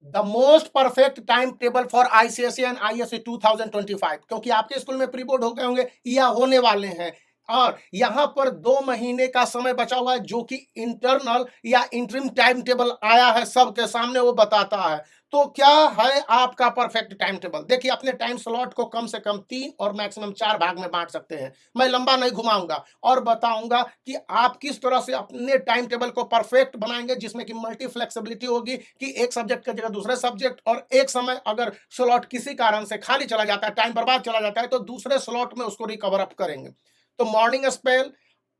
The most perfect time table for ICSE and ISC 2025, क्योंकि आपके school में pre board हो गए होंगे या होने वाले हैं, और यहां पर 2 महीने का समय बचा हुआ है, जो कि इंटरनल या इंटरिम टाइम टेबल आया है सबके सामने, वो बताता है। तो क्या है आपका परफेक्ट टाइम टेबल? देखिए, अपने टाइम स्लॉट को कम से कम 3 और मैक्सिमम 4 भाग में बांट सकते हैं। मैं लंबा नहीं घुमाऊंगा और बताऊंगा कि आप किस तरह से अपने टाइम टेबल को परफेक्ट बनाएंगे, जिसमें कि मल्टी फ्लेक्सिबिलिटी होगी, कि एक सब्जेक्ट की जगह दूसरे सब्जेक्ट, और एक समय अगर स्लॉट किसी कारण से खाली चला जाता है, टाइम बर्बाद चला जाता है, तो दूसरे स्लॉट में उसको रिकवर अप करेंगे। तो मॉर्निंग स्पेल,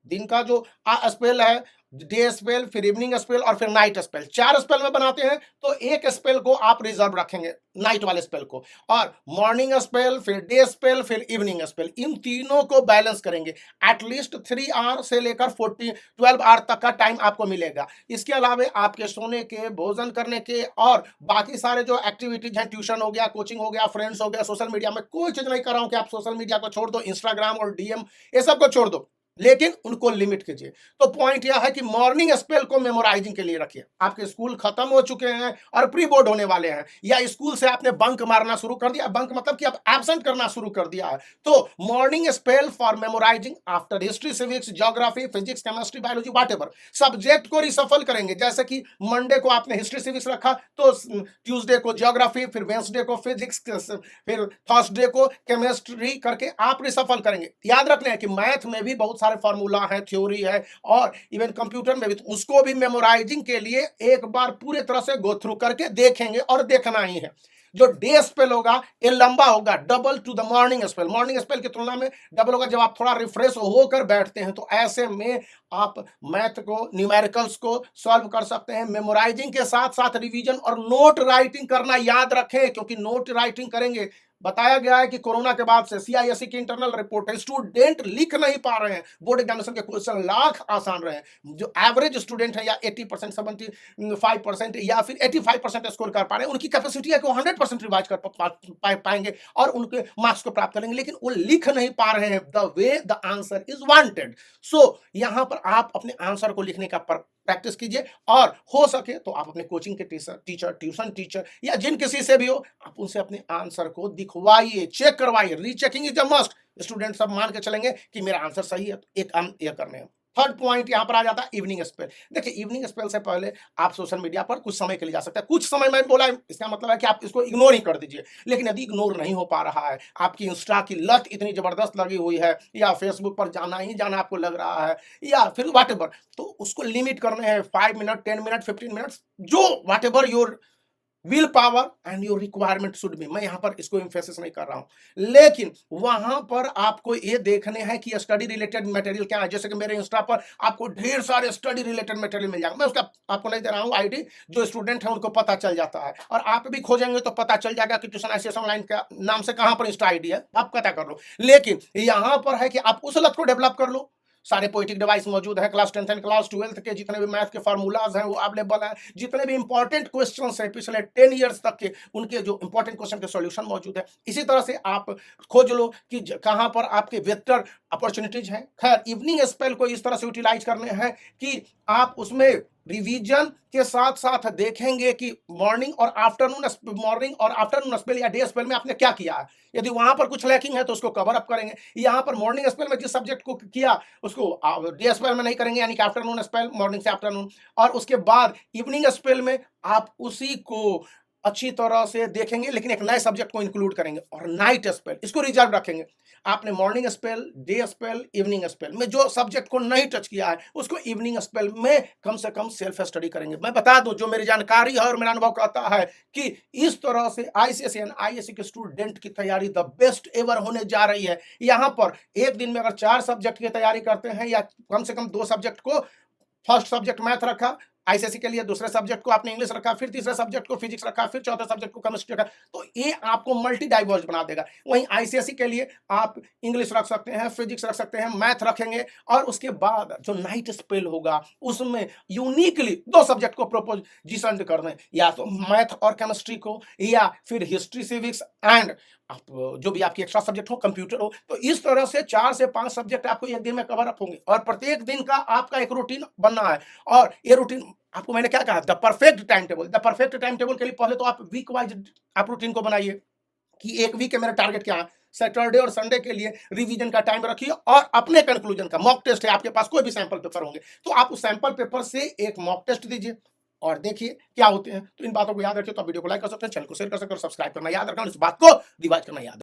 दिन का जो स्पेल है, डे स्पेल, फिर इवनिंग स्पेल और फिर नाइट स्पेल, 4 स्पेल में बनाते हैं। तो एक स्पेल को आप रिजर्व रखेंगे, नाइट वाले स्पेल को, और मॉर्निंग स्पेल, फिर डे स्पेल, फिर इवनिंग स्पेल, इन तीनों को बैलेंस करेंगे। एटलीस्ट 3 आवर से लेकर 12 आवर तक का टाइम आपको मिलेगा। इसके अलावा आपके सोने के, भोजन करने के और बाकी सारे जो एक्टिविटीज हैं, ट्यूशन हो गया, कोचिंग हो गया, फ्रेंड्स हो गया, सोशल मीडिया में कोई चीज नहीं कर रहा हूं कि आप सोशल मीडिया को छोड़ दो, इंस्टाग्राम और डीएम ये सब को छोड़ दो, लेकिन उनको लिमिट कीजिए। तो पॉइंट यह है कि मॉर्निंग स्पेल को मेमोराइजिंग के लिए रखिए। आपके स्कूल खत्म हो चुके हैं और प्री बोर्ड होने वाले हैं, या स्कूल से आपने बंक मारना शुरू कर दिया, बंक मतलब कि आप एब्सेंट करना शुरू कर दिया है, तो morning spell for memorising after history, civics, geography, physics, chemistry, biology, whatever subject को रिसफल करेंगे। जैसे कि मंडे को आपने हिस्ट्री सिविक्स रखा, तो ट्यूसडे को ज्योग्राफी, फिर वेंसडे को फिजिक्स, फिर थर्सडे को केमिस्ट्री करके आप रिसफल करेंगे। याद रखना है कि मैथ में भी बहुत सारे फॉर्मूला है, थ्योरी है, और इवन कंप्यूटर में भी, तो उसको भी मेमोराइजिंग के लिए एक बार पूरे तरह से गो थ्रू करके देखेंगे, और देखना ही है। जो डे स्पेल होगा ये लंबा होगा, double two the morning spell, morning spell की तुलना में डबल होगा। जब आप थोड़ा रिफ्रेश होकर बैठते हैं, तो ऐसे में आप मैथ को, न्यूमेरिकल्स को सॉल्व कर सकते हैं। मेमोराइजिंग के साथ साथ रिवीजन और नोट राइटिंग करना याद रखें, क्योंकि नोट राइटिंग करेंगे। बताया गया है कि कोरोना के बाद से सीआईएससी की इंटरनल रिपोर्ट है, स्टूडेंट लिख नहीं पा रहे हैं, बोर्ड एग्जामिनेशन के क्वेश्चन लाख आसान रहे हैं। जो एवरेज स्टूडेंट है, या 80%, 75% या फिर 85% स्कोर कर पा रहे हैं, उनकी कैपेसिटी है कि वो 100% रिवाइज कर पाएंगे और उनके मार्क्स को प्राप्त करेंगे, लेकिन वो लिख नहीं पा रहे हैं the way the answer is wanted. So यहां पर आप अपने आंसर को लिखने का प्रैक्टिस कीजिए, और हो सके तो आप अपने कोचिंग के टीचर, ट्यूशन टीचर, या जिन किसी से भी हो, आप उनसे अपने आंसर को दिखवाइए, चेक करवाइए। Rechecking is a must. Student सब मान के चलेंगे कि मेरा आंसर सही है, तो एक ये करने हैं। थर्ड पॉइंट यहां पर आ जाता है इवनिंग स्पेल। देखिए, इवनिंग स्पेल से पहले आप सोशल मीडिया पर कुछ समय के लिए जा सकते हैं। कुछ समय मैं बोला, इसका मतलब है कि आप इसको इग्नोर ही कर दीजिए। लेकिन यदि इग्नोर नहीं हो पा रहा है, आपकी इंस्टा की लत इतनी जबरदस्त लगी हुई है, या फेसबुक पर जाना ही जाना आपको लग रहा है, या फिर व्हाटएवर, तो उसको लिमिट करने हैं 5 मिनट, 10 मिनट, 15 मिनट्स, जो whatever your will power and your requirement should be. मैं यहां पर इसको इम्फेसिस नहीं कर रहा हूं, लेकिन वहां पर आपको ये देखने हैं कि स्टडी रिलेटेड मटेरियल क्या है। जैसे कि मेरे इंस्टा पर आपको ढेर सारे स्टडी रिलेटेड मटेरियल मिल जाएगा, मैं उसका आपको नहीं दे रहा हूं आईडी, जो स्टूडेंट है उनको पता चल जाता है, और आप भी खोजेंगे तो पता चल जाएगा कि ट्यूशन आईसीएस ऑनलाइन का नाम से कहां पर इंस्टा आईडी है, आप पता कर लो। लेकिन यहां पर है कि आप उस लत को डेवलप कर लो। सारे पोइटिक डिवाइस मौजूद है, class 10th and class 12th के जितने भी मैथ के फार्मूलाज हैं वो अवेलेबल है, जितने भी इंपॉर्टेंट क्वेश्चंस हैं पिछले 10 इयर्स तक के, उनके जो इंपॉर्टेंट क्वेश्चन के सॉल्यूशन मौजूद है। इसी तरह से आप खोज लो कि कहां पर आपके बेहतर अपॉर्चुनिटीज हैं। खैर, इवनिंग स्पेल को इस तरह से यूटिलाइज करने हैं कि आप उसमें रिवीजन के साथ साथ देखेंगे कि मॉर्निंग और आफ्टरनून स्पेल या डे स्पेल में आपने क्या किया है। यदि वहां पर कुछ लैकिंग है तो उसको कवर अप करेंगे। यहां पर मॉर्निंग स्पेल में जिस सब्जेक्ट को किया उसको डे स्पेल में नहीं करेंगे, यानी कि आफ्टरनून स्पेल, मॉर्निंग से आफ्टरनून, और उसके बाद इवनिंग स्पेल में आप उसी को अच्छी तरह से देखेंगे, लेकिन एक नए सब्जेक्ट को इंक्लूड करेंगे। और नाइट स्पेल इसको रिजर्व रखेंगे। आपने morning spell, day spell, evening spell में जो सब्जेक्ट को नहीं टच किया है, उसको इवनिंग स्पेल में कम से कम सेल्फ स्टडी करेंगे। मैं बता दूं, जो मेरी जानकारी है और मेरा अनुभव कहता है कि इस तरह से आईसीएसई एंड आईएससी के स्टूडेंट की तैयारी द बेस्ट एवर होने जा रही है। यहां पर एक दिन में अगर 4 सब्जेक्ट की तैयारी करते हैं, या कम से कम 2 सब्जेक्ट को, फर्स्ट सब्जेक्ट मैथ रखा आईसीएसई के लिए, दूसरे सब्जेक्ट को आपने इंग्लिश रखा, फिर तीसरे सब्जेक्ट को फिजिक्स रखा, फिर चौथे सब्जेक्ट को केमिस्ट्री रखा, तो ये आपको मल्टी डाइवर्स बना देगा। वहीं आईसीएसई के लिए आप इंग्लिश रख सकते हैं, फिजिक्स रख सकते हैं, मैथ रखेंगे, और उसके बाद जो नाइट स्पेल होगा उसमें यूनिकली 2 सब्जेक्ट को प्रोपोजिशन कर दें, या तो मैथ और केमिस्ट्री को, या फिर हिस्ट्री, सिविक्स एंड आप जो भी आपकी एक्स्ट्रा सब्जेक्ट हो, कंप्यूटर हो। तो इस तरह से 4 से 5 सब्जेक्ट आपको एक दिन में कवर अप होंगे, और प्रत्येक दिन का आपका एक रूटीन बनना है। और ये रूटीन आपको मैंने क्या कहा, the perfect time table. The perfect time table के लिए पहले तो आप वीक वाइज आप रूटीन को बनाइए कि एक वीक के मेरा टारगेट क्या है। सैटरडे और संडे के लिए रिवीजन का टाइम रखिए और अपने कंक्लूजन का मॉक टेस्ट है, आपके पास कोई भी सैंपल पेपर होंगे तो आप उस सैंपल पेपर से एक मॉक टेस्ट दीजिए और देखिए क्या होते हैं। तो इन बातों को याद रखिए। तो आप वीडियो को लाइक कर सकते हैं, चैनल को शेयर कर सकते हैं और सब्सक्राइब करना याद रखना, इस बात को रिवाइज करना याद